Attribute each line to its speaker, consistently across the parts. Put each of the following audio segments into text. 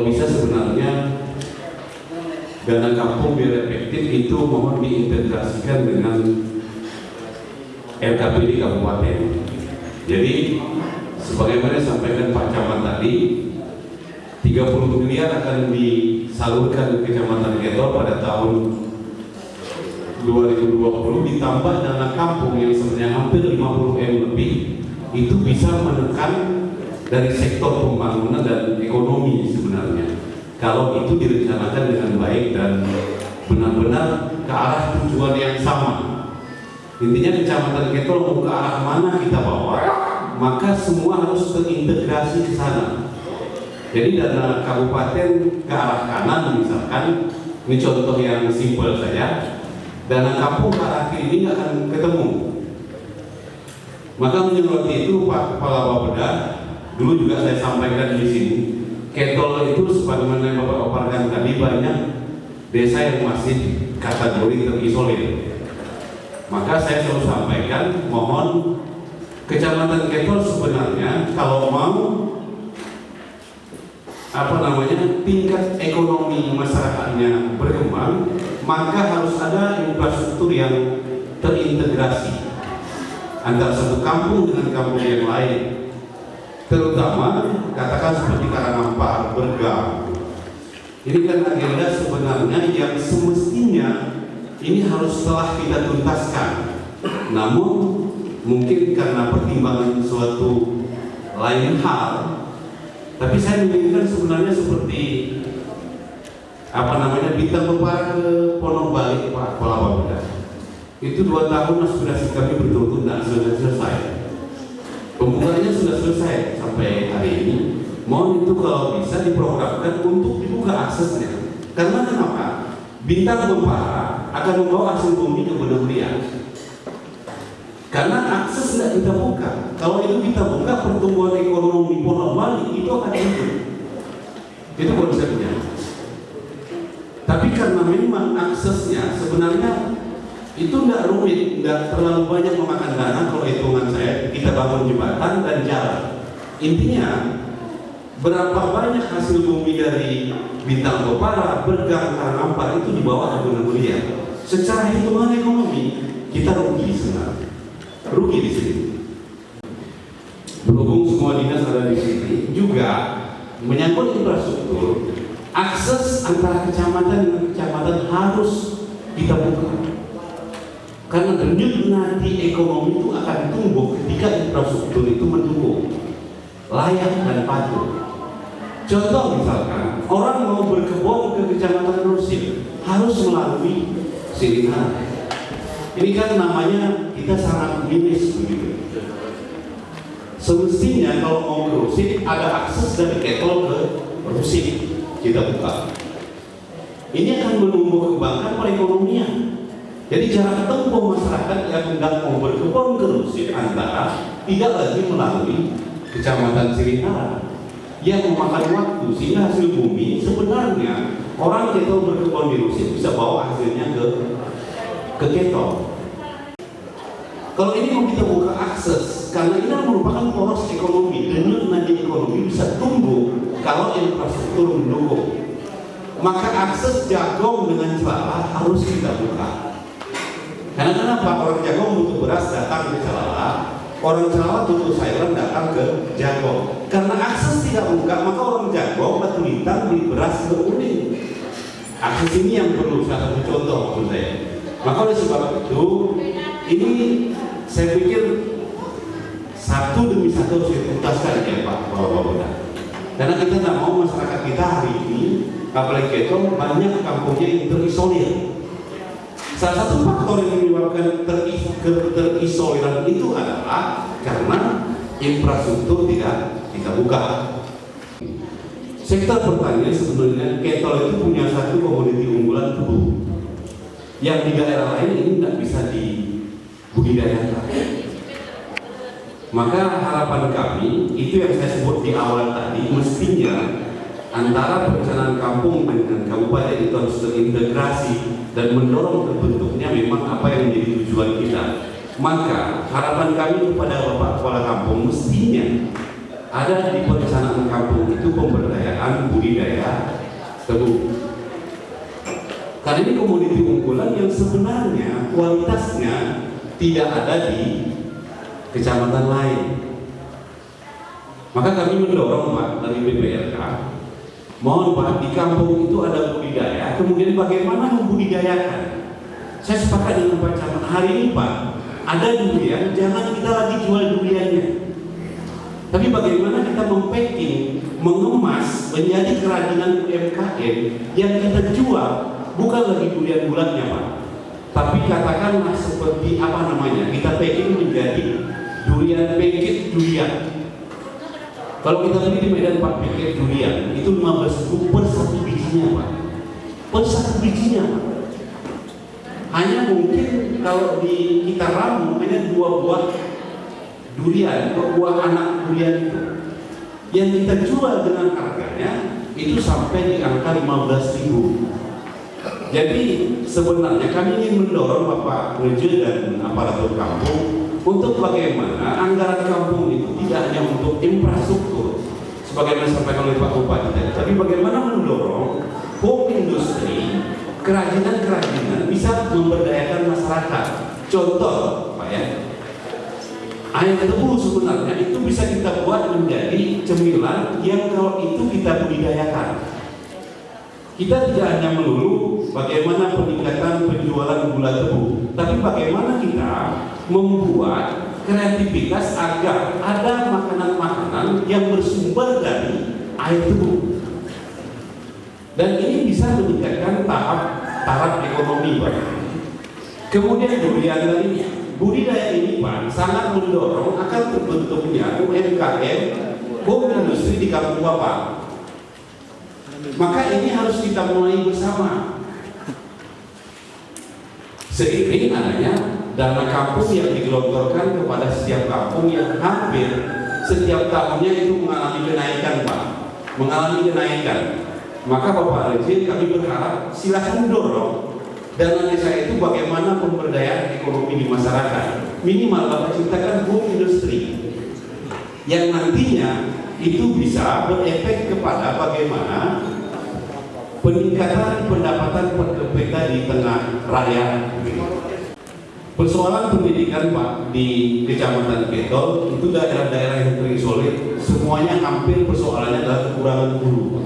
Speaker 1: kalau bisa sebenarnya dana kampung biar efektif itu mohon diintegrasikan dengan LKPD kabupaten. Jadi sebagaimana disampaikan Pak Camat tadi, 30 miliar akan disalurkan ke Kecamatan Ketol pada tahun 2020, ditambah dana kampung yang sebenarnya hampir 50 M lebih, itu bisa menekan dari sektor pembangunan dan ekonomi sebenarnya. Kalau itu direncanakan dengan baik dan benar-benar ke arah tujuan yang sama. Intinya Kecamatan Ketol mau ke arah mana kita bawa, maka semua harus terintegrasi ke sana. Jadi dana kabupaten ke arah kanan misalkan, ini contoh yang simpel saja, dana kampung ke arah kiri ini nggak akan ketemu. Maka menyoroti itu Pak Kepala Bapeda, dulu juga saya sampaikan di sini, Ketol itu sebagaimana yang Bapak paparkan tadi, banyak desa yang masih kategori terisolir. Maka saya selalu sampaikan, mohon Kecamatan Ketol sebenarnya kalau mau tingkat ekonomi masyarakatnya berkembang, maka harus ada infrastruktur yang terintegrasi antara satu kampung dengan kampung yang lain, terutama katakan seperti Karangampar, Bergam. Ini kan agenda sebenarnya yang semestinya ini harus telah kita tuntaskan, namun mungkin karena pertimbangan suatu lain hal, tapi saya menginginkan sebenarnya seperti Bintang Bepara ke Ponok Balik Pak Kepala Bapeda. Itu 2 tahun aspirasi kami betul-betul tidak selesai. Pembukaannya sudah selesai sampai hari ini. Mohon itu kalau bisa diprogramkan untuk dibuka aksesnya. Karena kenapa? Bintang Bepara akan membawa hasil bumi ke Benegulian. Karena akses tidak kita buka. Kalau itu kita buka, pertumbuhan ekonomi Ponok Balik itu akan hidup. Itu konsepnya. Tapi karena memang aksesnya sebenarnya itu tidak rumit, tidak terlalu banyak memakan dana. Kalau hitungan saya, kita bangun jembatan dan jalan. Intinya berapa banyak hasil bumi dari Bintang Bepara, Bergam, Karangampar itu dibawa ke Benegulian. Secara hitungan ekonomi kita rugi sebenarnya. Rugi di sini. Berhubung semua dinas ada di sini, juga menyangkut infrastruktur, akses antara kecamatan dengan kecamatan harus kita buka. Karena denyut nadi ekonomi itu akan tumbuh ketika infrastruktur itu mendukung, layak dan patuh. Contoh misalkan, orang mau berkebun ke Kecamatan Rusil harus melalui Silingan. Ini kan namanya kita sangat minis begitu. Semestinya kalau mau ke Rusik ada akses dari Ketol ke Rusik, kita buka. Ini akan menumbuh kembangkan perekonomian. Jadi jarak tempuh masyarakat yang hendak mau berkebun ke Rusik antara tidak lagi melalui Kecamatan Silingan yang memakan waktu, sehingga hasil bumi sebenarnya orang Ketol berkebun di Rusik bisa bawa hasilnya ke Ketol. Kalau ini mau kita buka akses, karena ini merupakan poros ekonomi, denyut nadi ekonomi bisa tumbuh kalau infrastruktur mendukung. Maka akses Jagong dengan Celala harus kita buka. Karena kenapa? Orang Jagong butuh beras datang ke Celala, orang Celala butuh sayuran datang ke Jagong. Karena akses tidak buka, maka orang Jagong batu bintang beli beras ke Uning. Akses ini yang perlu salah satu contoh maksud saya. Maka oleh sebab itu, ini saya pikir satu demi satu harus dituntaskan ya Pak Kepala Bapeda. Karena kita tidak mau masyarakat kita hari ini, apalagi Ketol, banyak kampungnya yang terisolir. Salah satu faktor yang menyebabkan terisoliran itu adalah karena infrastruktur tidak kita buka. Sektor pertanian sebenarnya Ketol itu punya satu komoditi unggulan tebu yang di daerah lain ini tidak bisa dibudidayakan. Maka harapan kami itu yang saya sebut di awal tadi, mestinya antara perencanaan kampung dengan kabupaten itu harus terintegrasi dan mendorong terbentuknya memang apa yang menjadi tujuan kita. Maka harapan kami kepada Bapak Kepala Kampung, mestinya ada di perencanaan kampung itu pemberdayaan budidaya tebu. Karena ini komoditi unggulan yang sebenarnya kualitasnya tidak ada di kecamatan lain. Maka kami mendorong Pak dari BPRK, mohon Pak, di kampung itu ada budidaya, kemudian bagaimana membudidayakan. Saya sepakat dengan Pak Camat, hari ini Pak, ada durian, jangan kita lagi jual duriannya. Tapi bagaimana kita mempacking, mengemas, menjadi kerajinan UMKM yang kita jual, bukan lagi durian bulatnya Pak, tapi katakanlah seperti apa namanya, kita packing menjadi durian paket durian. Kalau kita beli di Medan Pak paket durian itu 15.000 per satu bijinya Pak, per satu bijinya Pak. Hanya mungkin kalau di kita ramu hanya 2 buah durian, 2 buah anak durian itu yang kita jual dengan harganya itu sampai di angka 15.000. Jadi sebenarnya kami ingin mendorong Bapak Reje dan aparatur kampung untuk bagaimana anggaran kampung itu tidak hanya untuk infrastruktur sebagaimana disampaikan oleh Pak Bupati tadi, tapi bagaimana mendorong home industri, kerajinan-kerajinan bisa memberdayakan masyarakat. Contoh Pak ya, air tebu sebenarnya itu bisa kita buat menjadi cemilan yang kalau itu kita budidayakan. Kita tidak hanya melulu bagaimana peningkatan penjualan gula tebu, tapi bagaimana kita membuat kreativitas agar ada makanan-makanan yang bersumber dari air tebu. Dan ini bisa meningkatkan taraf ekonomi Pak. Kemudian durian tadi, budidaya ini Pak sangat mendorong akan terbentuknya UMKM, home industri di kampung Bapak. Maka ini harus kita mulai bersama. Seiring adanya dana kampung yang digelontorkan kepada setiap kampung yang hampir setiap tahunnya itu mengalami kenaikan Pak, mengalami kenaikan. Maka Bapak Reje kami berharap silahkan dorong dana desa itu bagaimana pemberdayaan ekonomi di masyarakat. Minimal Bapak ciptakan home industri yang nantinya itu bisa berefek kepada bagaimana peningkatan pendapatan per kapita di tengah rakyat. Persoalan pendidikan Pak di Kecamatan Ketol itu daerah-daerah yang terisolir, semuanya hampir persoalannya adalah kekurangan guru,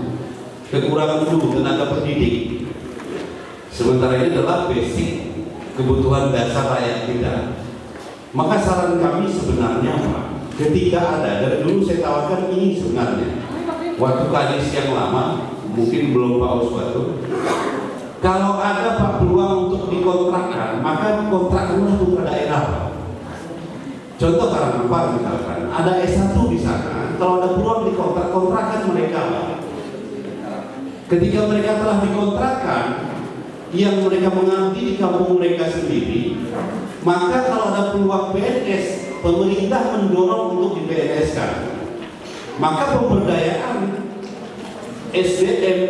Speaker 1: kekurangan guru, tenaga pendidik. Sementara ini adalah basic kebutuhan dasar rakyat kita. Maka saran kami sebenarnya Pak, ketika ada, dari dulu saya tawarkan ini sebenarnya, waktu kadis yang lama, mungkin belum Pak Uswatu, kalau ada Pak peluang untuk dikontrakkan, maka kontrakkanlah putra daerah Pak. Contoh Karangapar misalkan, ada S1 di sana, kalau ada peluang dikontrak, kontrakkan mereka Pak. Ketika mereka telah dikontrakkan, yang mereka mengabdi di kampung mereka sendiri, maka kalau ada peluang PNS, pemerintah mendorong untuk di PNS-kan. Maka pemberdayaan SDM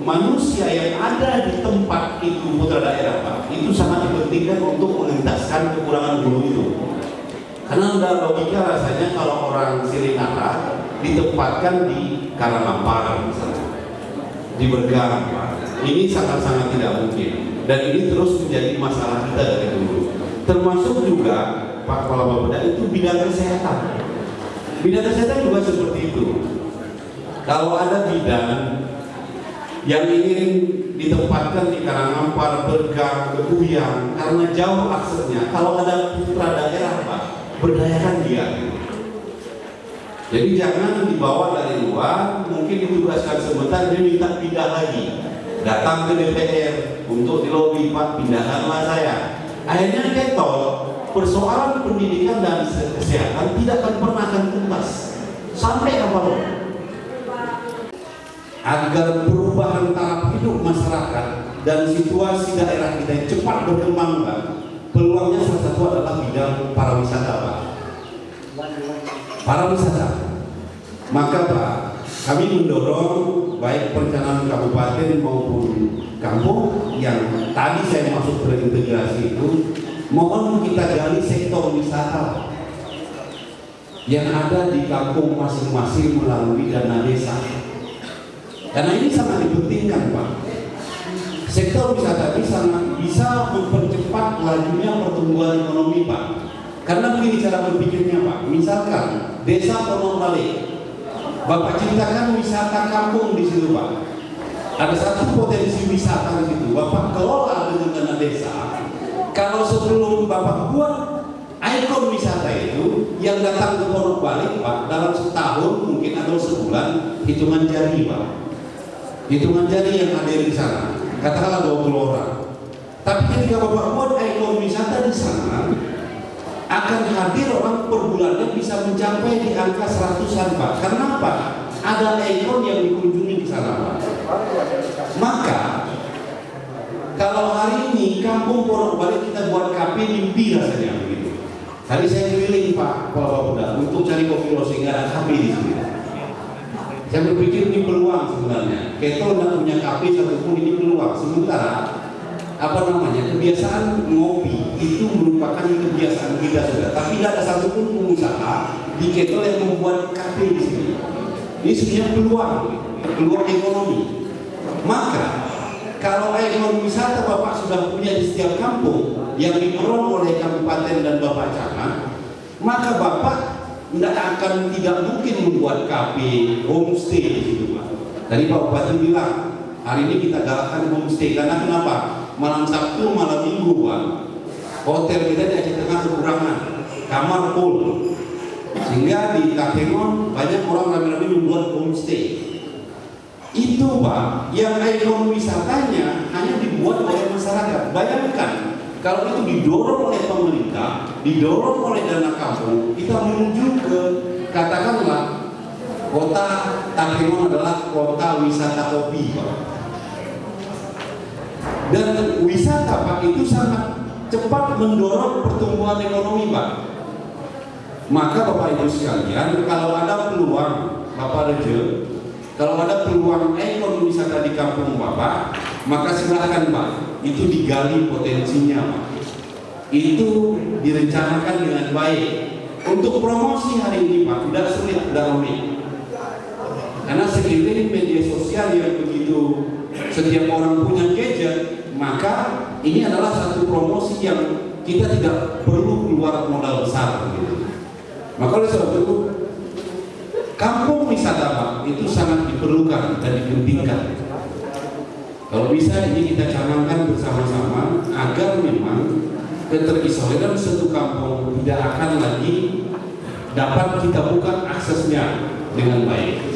Speaker 1: manusia yang ada di tempat itu putra daerah Pak, itu sangat dipentingkan untuk mengentaskan kekurangan guru itu. Karena ada logika rasanya kalau orang Sirinata ditempatkan di Karangapar misalnya, di Bergang Pak, ini sangat-sangat tidak mungkin. Dan ini terus menjadi masalah kita dari dulu. Termasuk juga Pak Kepala Bapeda itu bidang kesehatan. Bidang kesehatan juga seperti itu. Kalau ada bidang yang ingin ditempatkan di Karangapar, Bergang, Kebuyang, karena jauh aksesnya, kalau ada putra daerah Pak, berdayakan dia. Jadi jangan dibawa dari luar, mungkin ditugaskan sebentar, dia minta pindah lagi, datang ke DPR untuk dilobi Pak, pindahkanlah saya. Akhirnya ketol, persoalan pendidikan dan kesehatan tidak akan pernah akan tuntas sampai kapan. Agar perubahan taraf hidup masyarakat dan situasi daerah kita yang cepat berkembang Pak, peluangnya salah satu adalah bidang pariwisata Pak. Pariwisata. Maka Pak, kami mendorong baik perencanaan kabupaten maupun kampung yang tadi saya masuk terintegrasi itu, mohon kita gali sektor wisata. yang ada di kampung masing-masing melalui dana desa. Karena ini sangat dipentingkan, Pak. Sektor wisata ini sangat bisa mempercepat lajunya pertumbuhan ekonomi, Pak. Karena begini cara berpikirnya, Pak. Misalkan desa Pondok Balik, Bapak ciptakan wisata kampung di situ, Pak. Ada satu potensi wisata di situ, Bapak kelola dengan dana desa. Kalau sebelum Bapak buat ikon wisata itu yang datang ke Pondok Balik, Pak, dalam setahun mungkin atau sebulan, hitungan jari, Pak. Hitungan jari yang hadir di sana, katakanlah 20 orang. Tapi ketika Bapak buat ikon wisata di sana, akan hadir orang per bulannya bisa mencapai di angka 100-an, Pak. Karena apa? Ada ikon yang dikunjungi di sana, Pak. Maka kalau hari ini kampung Pondok Balik kita buat kafe, mimpi rasanya begitu. Tadi saya keliling, Pak Wapda untuk cari kopi roasting, nggak ada kafe di sini. Saya berpikir ini peluang sebenarnya. Keto tidak punya kafe satupun, ini peluang. Sementara kebiasaan ngopi itu merupakan kebiasaan kita sudah. Tapi tidak ada satupun pengusaha di Keto yang membuat kafe di sini. Ini sebenarnya peluang ekonomi. Maka kalau ekonomi wisata Bapak sudah punya di setiap kampung yang didorong oleh kabupaten dan Bapak Camat, maka Bapak tidak mungkin membuat kafe, homestay di situ, Pak. Tadi Pak Bupati bilang hari ini kita galakkan homestay karena kenapa? Malam Sabtu, malam Minggu, Pak, hotel kita di Aceh Tengah kekurangan kamar full, sehingga di Kakengon banyak orang rame-rame membuat homestay. Itu, Pak, yang ekonomi wisatanya hanya dibuat oleh masyarakat. Bayangkan kalau itu didorong oleh pemerintah, didorong oleh dana kampung, kita menuju ke, katakanlah, kota Takengon adalah kota wisata kopi, Pak. Dan wisata, Pak, itu sangat cepat mendorong pertumbuhan ekonomi, Pak. Maka Bapak Ibu sekalian, kalau ada peluang, Bapak Rejo, kalau ada peluang ekonomi wisata di kampung Bapak, maka silakan, Pak. Itu digali potensinya, Pak. Itu direncanakan dengan baik. Untuk promosi hari ini, Pak, tidak sulit, tidak rumit. Karena sekeliling media sosial yang begitu setiap orang punya gadget, maka ini adalah satu promosi yang kita tidak perlu keluar modal besar, gitu. Maka oleh sebab itu kampung wisata, Pak, itu sangat diperlukan dan dipentingkan. Kalau bisa ini kita canangkan bersama-sama agar memang keterisoliran satu kampung tidak akan lagi dapat kita buka aksesnya dengan baik.